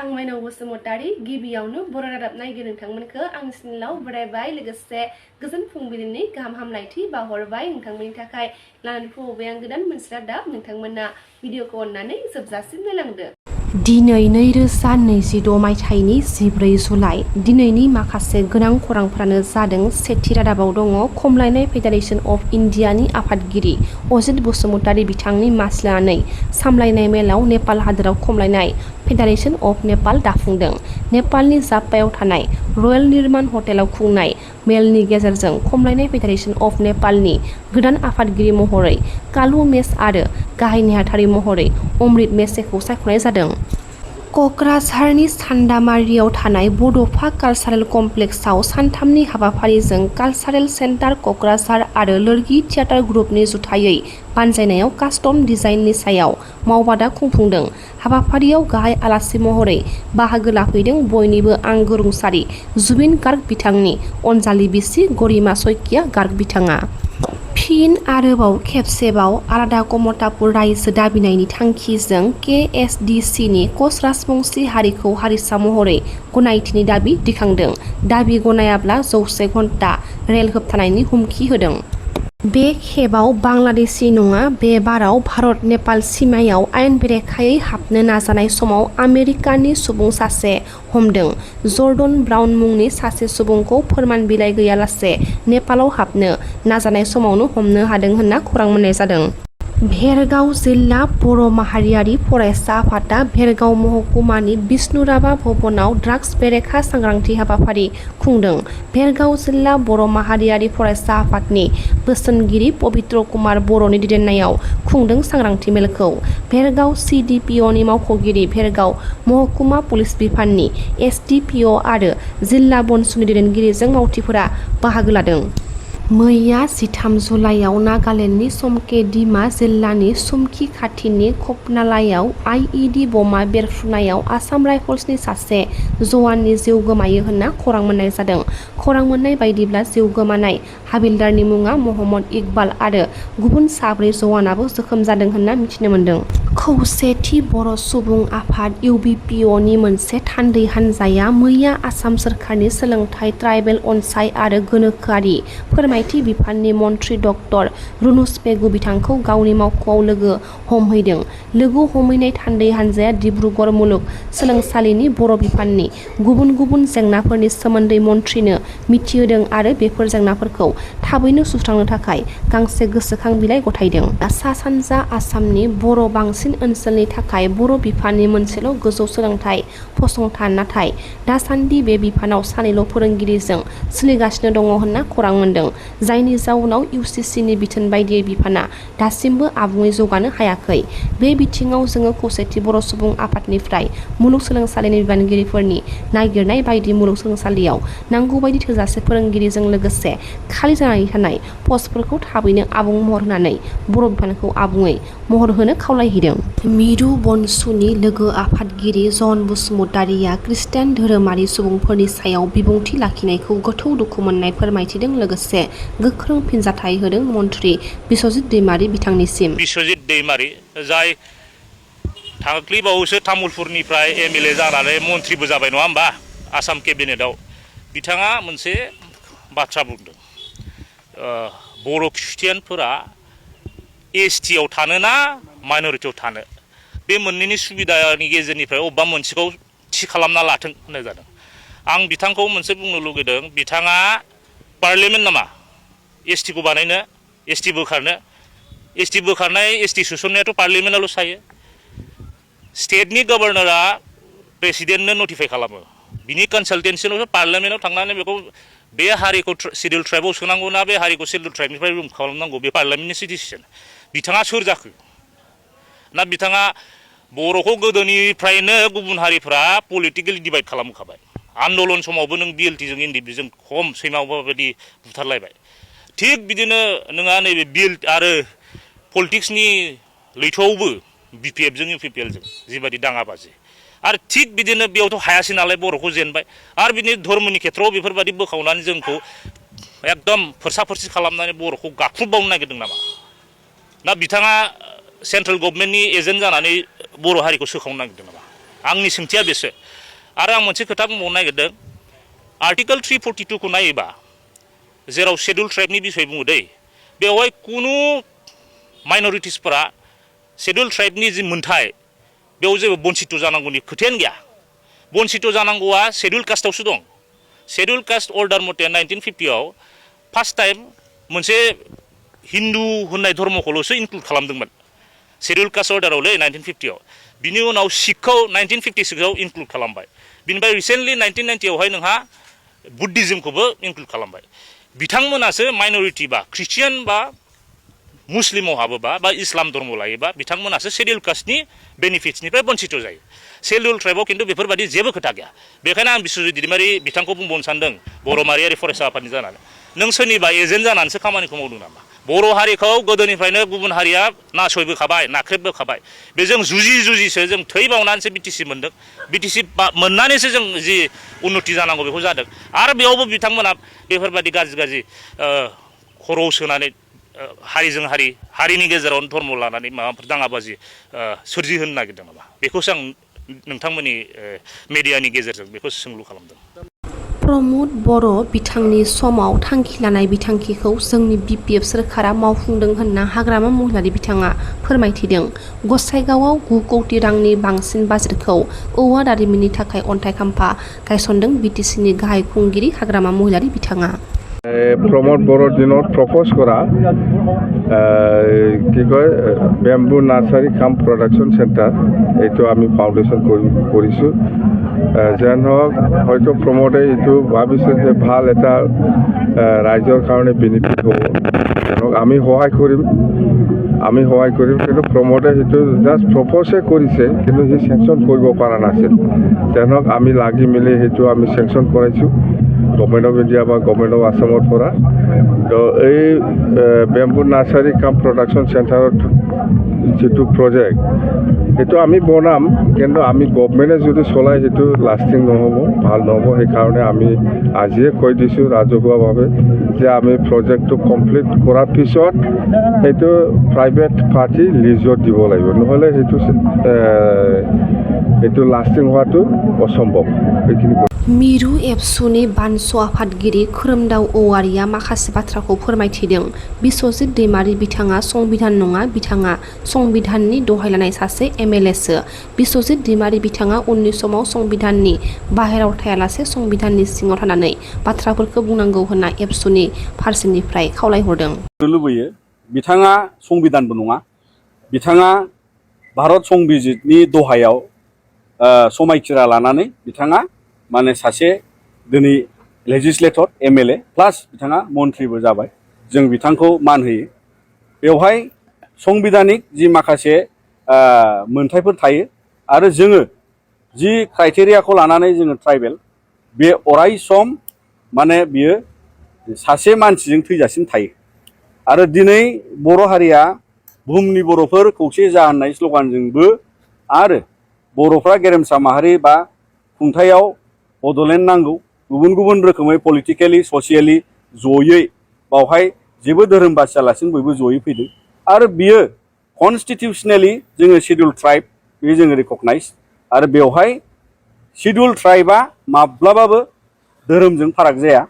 आं SmainaoBasumatari गिबियावनो बर' रादाब नायगिर नोंथांमोनखौ आंनि चेनेलाव बरायबाय लोगोसे गोजोन फुंबिलिनि गाहाम हामलायथि बावहरबाय नोंथांमोननि थाखाय लानानै फैबाय आं गोदान मोनसे रादाब नोंथांमोना भिडिअखौ अननानै जोबजासिम नायलांदो। दिनै 2026 मायथाइनि 14 जुलाइ दिनैनि माखासे गोनां खौरांफोरानो जादों। सेथि रादाबाव दङ खमलायनाय फेडारेशन अफ इन्डियानि आफादगिरि अजित बसुमतारी बिथांनि मासि लानानै सामलायनाय मेलाव नेपाल हादोराव खमलायनाय फेडारेशन अफ नेपाल दाफुंदों। नेपालनि जाप्पायाव थानाय रयेल निर्माण हटेलाव खुंनाय मेलनि गेजेरजों खमलायनाय फेडारेशन अफ नेपालनि गोदान आफादगिरि महरै कालु मेस आरो गाहाय नेहाथारि महरै अमृत मेसेखौ सायख'नाय जादों। क'क्राझारनि सान्दामारियाव थानाय बड'फा कालचारेल कमप्लेक्सआव सानथामनि हाबाफारिजों कालचारेल सेन्टार क'क्राझार आरो लोरगि थियेटार ग्रुपनि जुथायै बानजायनायाव कास्टम डिजाइननि सायाव मावबादा खुंफुंदों। हाबाफारियाव गाहाय आलासि महरै बाहागो लाफैदों बयनिबो आंगो रुंसारि जुबिन गार्ग बिथांनि अनजालि बिसि गरिमा सइकिया गार्ग बिथाङा। फिन आरोबाव खेबसेबाव आलादा कमतापुर रायजो दाबिनायनि थांखिजों KSDCनि कच राजबंसि हारिखौ हारिसा महरै गनायथिनि दाबि दैखांदों। दाबि गनायाब्ला 100 घन्टा रेल होबथानायनि हुमखि होदों। बे खेबाव बांलादेशी नङा। बे बाराव भारत नेपाल सिमायाव आयेन बेरेखायै हाबनो नाजानाय समाव आमेरिकानि सुबुं सासे हमदों। जर्डन ब्राउन मुंनि सासे सुबुंखौ फोरमान बिलाइ गैयालासे नेपालाव हाबनो नाजानाय समावनो हमनो हादों होनना खौरां मोननाय जादों। भेरगाव जिल्ला बर' माहारियारि फरायसा आफादा भेरगाव महकुमानि बिष्णुराभा भवनाव ड्राग्स बेरेखा सांग्रांथि हाबाफारि खुंदों। भेरगाव जिल्ला बर' माहारियारि फरायसा आफादनि बोसोनगिरि पबित्र कुमार बर'नि दैदेननायाव खुंदों सांग्रांथि मेलखौ। भेरगाव CDPOनि मावख'गिरि भेरगाव महकुमा पुलिस बिफाननि SDPO आरो जिल्ला बनसुनि दैदेनगिरिजों मावथिफोरा बाहागो लादों। मैया 13 जुलाइआव नागालेन्डनि समके-दिमा जिल्लानि सुमखि खाथिनि खपनालायाव IED बमा बेरफ्रुनायाव आसाम राइफल्सनि सासे जवाननि जिउ गोमायो होनना खौरां मोननाय जादों। खौरां मोननाय बायदिब्ला जिउ गोमानाय हाबिलदारनि मुङा महम्मद इकबाल आरो गुबुन 4 जवानाबो जोखोम जादों होनना मिथिनो मोन्दों। खौसेथि बर' सुबुं आफाद UBPOनि मोनसे थान्दै हान्जाया मैया आसाम सोरखारनि सोलोंथाइ ट्राइबेल अनसाइ आरो गोनोखोआरि फोरमायथि बिफाननि मन्थ्रि डक्टर रुनुस पेगु बिथांखौ गावनि मावख'आव लोगो हमहैदों। लोगो हमहैनाय थान्दै हान्जाया डिब्रुगड़ मुलुग सोलोंसालिनि बर' बिफाननि गुबुन गुबुन जेंनाफोरनि सोमोन्दै मन्थ्रिनो मिथिहोदों आरो बेफोर जेंनाफोरखौ थाबैनो सुस्रांनो थाखाय गांसे गोसोखां बिलाइ गथायदों। सा-सानजा आसामनि बर' बांसिन ओनसोलनि थाखाय बर' बिफाननि मोनसेल' गोजौ सोलोंथाइ फसंथान, नाथाय दासान्दि बे बिफानाव सानैल' फोरोंगिरिजों सोलिगासिनो दङ होनना खौरां मोन्दों। जायनि जाउनाव UCCनि बिथोन बायदियै बिफाना दासिमबो आबुङै जौगानो हायाखै। बे बिथिङाव जोङो खौसेथि बर' सुबुं आफादनिफ्राय मुलुगसोलोंसालिनि बिबानगिरिफोरनि नागिरनाय बायदि मुलुगसोलोंसालियाव नांगौबायदि थोजासे फोरोंगिरिजों लोगोसे खालि जानानै थानाय पस्टफोरखौ थाबैनो आबुं महर होनानै बर' बिफानखौ आबुङै महर होनो खावलायहैदों। मिरु बनसुनि लोगो आफादगिरि जन बसुमतारिया खृष्टान धोरोमारि सुबुंफोरनि सायाव बिबुंथि लाखिनायखौ गोथौ दुखु मोननाय फोरमायथिदों लोगोसे गोख्रों फिनजाथाय होदों। मन्थ्रि बिस्वजित दैमारि बिथांनिसिम। बिस्वजित दैमारि जाय दाख्लैबावैसो तामुलपुरनिफ्राय MLA जानानै मन्थ्रिबो जाबाय नङा होमबा आसाम केबिनेटआव, बिथाङा मोनसे बाथ्रा बुंदों बर' खृष्टियानफोरा ST आव थानो ना माइनरिटियाव थानो, बे मोननैनि सुबिदानि गेजेरनिफ्राय अबेबा मोनसेखौ थि खालामना लाथों होननाय जादों। आं बिथांखौ मोनसे बुंनो लुगैदों, बिथाङा पार्लियामेन्ट नामा ST खौ बानायनो, ST बोखारनो? ST बोखारनाय ST सोसननायाथ' पार्लियामेन्टआवल' थायो। स्टेटनि गभर्नरा प्रेसिडेन्टनो नटिफाइ खालामो, बिनि कनसालटेन्सियावसो पार्लियामेन्टआव थांनानै बेखौ बे हारिखौ सिडिउल ट्राइबआव सोनांगौ ना बे हारिखौ सिडिउल ट्राइबनिफ्राय रिमुभ खालामनांगौ, बे पार्लियामेन्टनि डिसिसन। बिथाङा सोर जाखो? ना बिथाङा बर'खौ गोदोनिफ्रायनो गुबुन हारिफ्रा पलिटिकेलि डिभाइड खालामखाबाय। आन्दलन समावबो नों BLT जों NDP जों खम सैमा बायदि बुथारलायबाय। थिग बिदिनो नोंहा नैबे बिल आरो पलिटिक्सनि लैथोआवबो BPF जों UPPL जों जिबायदि दाङाबाजि, आरो थिग बिदिनो बेयावथ' हायासै नालाय बर'खौ जेनबाय, आरो बिदिनो धर्मनि खेथ्रआव बेफोरबायदि बोखावनानै जोंखौ एकदम फोरसा फोरसि खालामनानै बर'खौ गाख्रुबबावनो नागिरदों नामा? ना बिथाङा सेन्ट्रेल गभर्नमेन्टनि एजेन्ट जानानै बर' हारिखौ सोखावनो नागिरदों नामा? आंनि सोंथिया बेसो। आरो आं मोनसे खोथा बुंबावनो नागिरदों आर्टिकल 342 खौ नायोबा जेराव शेड्युल ट्राइबनि बिसय बुङो दै बेवहाय कुनु माइनरिटिसफोरा शेड्युल ट्राइबनि जि मोनथाय बेयाव जेबो बन्सित जानांगौनि खोथायानो गैया बन्सित जानांगौआ शेड्युल कास्टआवसो दं शेड्युल कास्ट अर्डार मथे 1950 आव फार्स्ट टाइम मोनसे हिन्दु होननाय धर्मखौल'सो इनक्लुड खालामदोंमोन शेड्युल कास्ट अर्डारावलै 1950 आव बिनि उनाव सिखखौ 1956 आव इनक्लुड खालामबाय बिनिफ्राय रिसेन्टलि 1990 आवहाय नोंहा बुद्धिज्मखौबो इनक्लुड खालामबाय बिथांमोनासो माइनरिटि बा ख्रिस्टियान बा मुस्लिमाव हाबोबा बा इस्लाम धर्म लायोबा बिथांमोनासो शेड्युल कास्टनि बेनिफिट्सनिफ्राय बन्सित जायो शेड्युल ट्राइबआव खिन्थु बेफोरबायदि जेबो खोथा गैया बेखायनो आं बिश्वजित दैदेनमारि बिथांखौ बुंबावनो सानदों बर' माहारियारि फरायसा आफादनि जानानै नों सोरनिबा एजेन्ट जानानैसो खामानिखौ मावदों नामा बर' हारिखौ गोदोनिफ्रायनो गुबुन हारिया नासयबोखाबाय नाख्रेबबोखाबाय बेजों जुजिसो जों थै बावनानैसो बिटिसि मोनदों बिटिसि मोननानैसो जों जि उन्नति जानांगौ बेखौ जादों आरो बेयावबो बिथांमोना बेफोरबायदि गाज्रि खर'आव सोनानै हारिजों हारिनि गेजेरावनो धर्म लानानै माबाफोर दाङाबाजि सोरजिहोनो नागिरदों नामा बेखौसो आं नोंथांमोननि मेडियानि गेजेरजों बेखौ सोंलु खालामदों प्रमद बर' बिथांनि समाव थांखि लानाय बिथांखिखौ जोंनि बिपिएफ सोरखारा मावफुंदों होनना हाग्रामा महिलारि बिथाङा फोरमायथिदों गसाइगावआव 9 कौटि रांनि बांसिन बाजेटखौ औवा दारिमिननि थाखाय अन्थाइ खाम्फा गायसनदों बिटिसिनि गाहाय खुंगिरि हाग्रामा महिलारि बिथाङा प्रमोद बर' दिनत प्रपोज करा কি কয় বেম্বু নার্সারি কাম প্রডাকশন সেন্টার এইটো আমি ফাউন্ডেশন কৰিছোঁ যেন হোক হয়তো প্ৰমোদে এইটো ভাবিছে যে ভাল এটা ৰাইজৰ কাৰণে বেনিফিট হ'ব যেন আমি সহায় কৰিম কিন্তু প্ৰমোদে সেইটো জাষ্ট প্ৰপ'জে কৰিছে কিন্তু সি চেংচন কৰিব পৰা নাছিল যেন আমি লাগি মেলি সেইটো আমি চেংচন কৰাইছোঁ गवर्नमेंट ऑफ इंडिया बा गवर्नमेंट ऑफ आसामर परा तो এই বেম্বু নার্সারি কাম প্রডাকশন সেন্টারত যেটো প্রজেক্ট এটো আমি বনাম কিন্তু আমি গভর্নমেন্টে যদি চলাই সেইটো লাস্টিং নহব ভাল নহব সেই কাৰণে আমি আজিয়ে কৈ দিছো ৰাজহুৱাভাৱে যে আমি প্ৰজেক্টটো কমপ্লিট কৰাৰ পিছত সেইটো প্ৰাইভেট পাৰ্টি লিজত দিব লাগিব নহলে সেইটো লাস্টিং হোৱাটো অসম্ভৱ এইখিনি मिरु एबसुनि बानस' आफादगिरि खोरोमदाव औवारिया माखासे बाथ्राखौ फोरमायथिदों बिश्वजित दैमारि बिथाङा संबिधान नङा बिथाङा संबिधाननि दहाय लानाय सासे एमएलएसो बिश्वजित दैमारि बिथाङा उननि समाव संबिधाननि बाहेरायाव थायालासे संबिधाननि सिङाव थानानै बाथ्राफोरखौ बुंनांगौ होनना एबसुनि फारसेनिफ्राय खावलायहरदों लुबैयो बिथाङा संबिधानबो नङा बिथाङा भारत संबिजितनि दहायाव समायखिरा लानानै बिथाङा माने सासे दिनै लेजिस्लेटर एमएलए प्लास बिथाङा मन्थ्रिबो जाबाय जों बिथांखौ मान होयो बेवहाय संबिधानिक जि माखासे मोनथायफोर थायो आरो जोङो जि क्राइटेरियाखौ लानानै जोङो ट्राइबेल बे अराय सम माने बियो सासे मानसिजों थैजासिम थायो आरो दिनै बर' हारिया बुहुमनि बर'फोर खौसे जा होननाय स्ल'गानजोंबो आरो बर'फ्रा गेरेमसा माहारि बा खुंथायाव बड'लेण्ड नांगौ गुबुन गुबुन रोखोमै पलिटिकेलि ससियेलि जयै बावहाय जेबो धोरोम बासियालासिनो बयबो जयै फैदों आरो बियो कनस्टिटिउसनेलि जोङो शेड्युल ट्राइब बेयो जोङो रिकगनाइज आरो बेवहाय शेड्युल ट्राइबआ माब्लाबाबो धोरोमजों फाराग जाया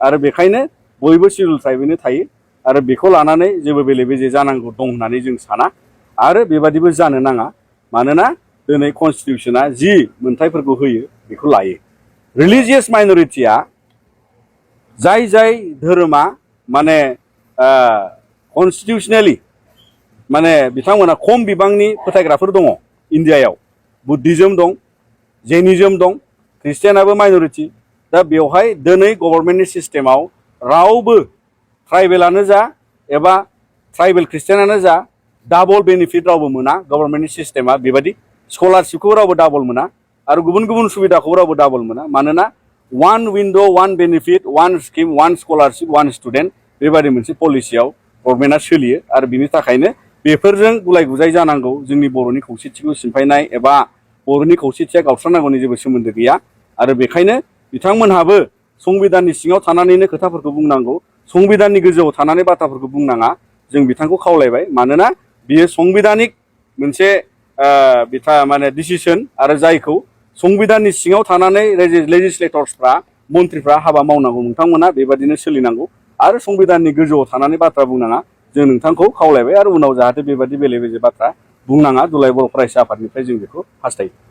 आरो बेखायनो बयबो शेड्युल ट्राइबैनो थायो आरो बेखौ लानानै जेबो बेले बेजे जानांगौ दं होननानै जों साना आरो बेबादिबो जानो नाङा मानोना दिनै कनस्टिटिउसना जि मोनथायफोरखौ होयो बेखौ लायो रिलिजियस माइनरिटिया जाय धोरोमा माने कनस्टिटिउसनेलि माने बिथांमोना खम बिबांनि फोथायग्राफोर दङ इन्डियायाव बुद्धिज्म दं जैनिज्म दं ख्रिस्टियानाबो माइनरिटि दा बेवहाय दिनै गभर्नमेन्टनि सिस्टेमाव रावबो ट्राइबेलानो जा एबा ट्राइबेल ख्रिस्टियानानो जा डाबल बेनिफिट रावबो मोना गभर्नमेन्टनि सिस्टेमा बेबायदि स्कलारशिपखौ रावबो डाबल मोना आरो गुबुन गुबुन सुबिदाखौ रावबो डाबल मोना मानोना one wind' one benefit one scheme one scholarship one student बेबायदि मोनसे पलिसियाव गभर्नमेन्टआ सोलियो आरो बिनि थाखायनो बेफोरजों गुलाय गुजाय जानांगौ जोंनि बर'नि खौसेथिखौ सिफायनाय एबा बर'नि खौसेथिया गावस्रानांगौनि जेबो सोमोन्दो गैया आरो बेखायनो बिथांमोनहाबो संबिधाननि सिङाव थानानैनो खोथाफोरखौ बुंनांगौ संबिधाननि गोजौआव थानानै बाथ्राफोरखौ बुंनाङा जों बिथांखौ खावलायबाय मानोना बियो संबिधानिक मोनसे बिथा माने डिसिसन आरो जायखौ संबिधाननि सिङाव थानानै लेजिस्लेटर्सफ्रा मन्थ्रिफ्रा हाबा मावनांगौ नोंथांमोना बेबादिनो सोलिनांगौ आरो संबिधाननि गोजौआव थानानै बाथ्रा बुंनाङा जों नोंथांखौ खावलायबाय आरो उनाव जाहाथे बेबादि बेले बेजे बाथ्रा बुंनाङा दुलाराय बर' फरायसा आफादनिफ्राय जों बेखौ हास्थायो।